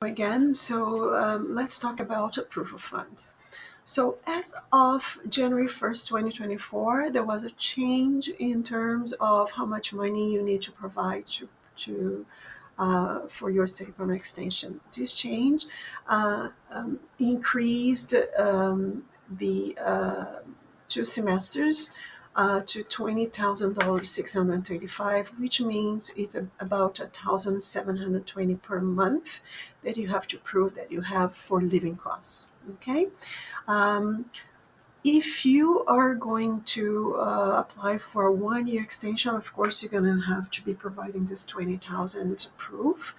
Again. Let's talk about proof of funds. So as of January 1st, 2024, there was a change in terms of how much money you need to provide for your study program extension. This change increased the 2 semesters to $20,000, 635, which means it's about 1,720 per month that you have to prove that you have for living costs. Okay. Um, if you are going to apply for a 1 year extension, of course, you're going to have to be providing this 20,000 proof.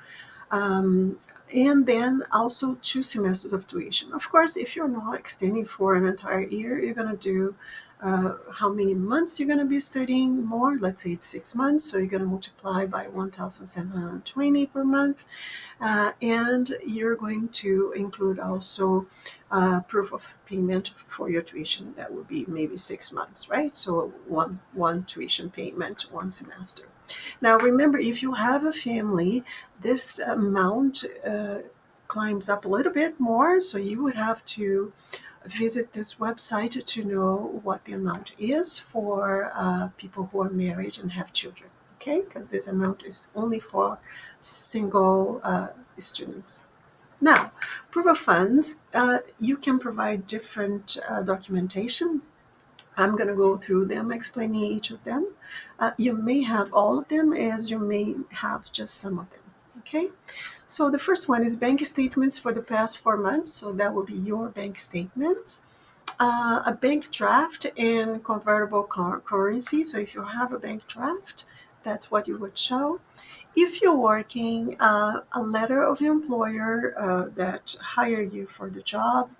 Um, and then also 2 semesters of tuition. Of course, if you're not extending for an entire year, you're going to do how many months you're going to be studying more. Let's say it's 6 months, so you're going to multiply by 1,720 per month. And you're going to include also proof of payment for your tuition. That would be maybe 6 months, right? So one tuition payment, 1 semester. Now, remember, if you have a family, this amount climbs up a little bit more. So you would have to visit this website to know what the amount is for people who are married and have children. Okay, because this amount is only for single students. Now, proof of funds, you can provide different documentation. I'm going to go through them, explaining each of them. You may have all of them, as you may have just some of them. Okay, so the first one is bank statements for the past 4 months. So that will be your bank statements. A bank draft and convertible currency. So if you have a bank draft, that's what you would show. If you're working, a letter of your employer that hired you for the job.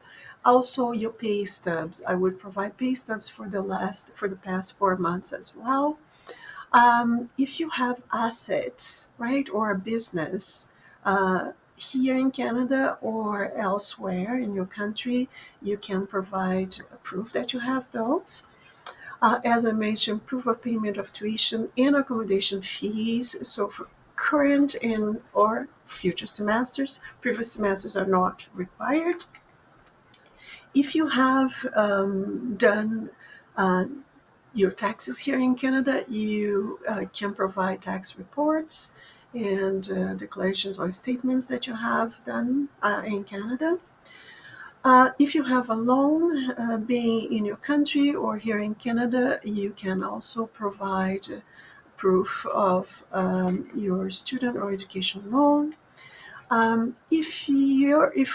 Also, your pay stubs. I would provide pay stubs for the past 4 months as well. If you have assets, right, or a business here in Canada or elsewhere in your country, you can provide a proof that you have those. As I mentioned, proof of payment of tuition and accommodation fees. So for current and or future semesters, previous semesters are not required. If you have done your taxes here in Canada, you can provide tax reports and declarations or statements that you have done in Canada. If you have a loan being in your country or here in Canada, you can also provide proof of your student or education loan. If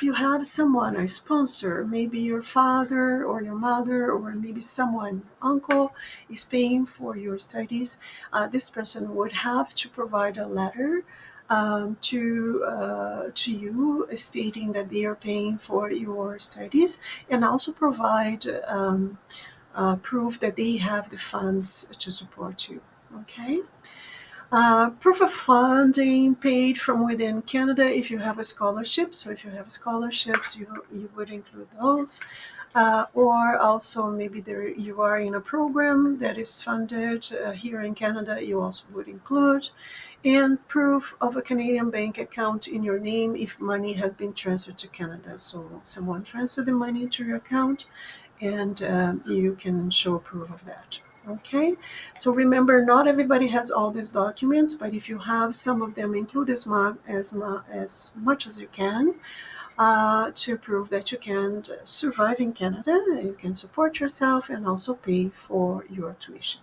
you have someone, a sponsor, maybe your father or your mother or maybe someone, uncle, is paying for your studies, this person would have to provide a letter to you stating that they are paying for your studies, and also provide proof that they have the funds to support you. Okay. Proof of funding paid from within Canada if you have a scholarship. So if you have scholarships, you would include those. Or also maybe you are in a program that is funded here in Canada, you also would include. And proof of a Canadian bank account in your name if money has been transferred to Canada. So someone transferred the money to your account, and you can show proof of that. Okay, so remember, not everybody has all these documents, but if you have some of them, include as much as you can to prove that you can survive in Canada, you can support yourself, and also pay for your tuition.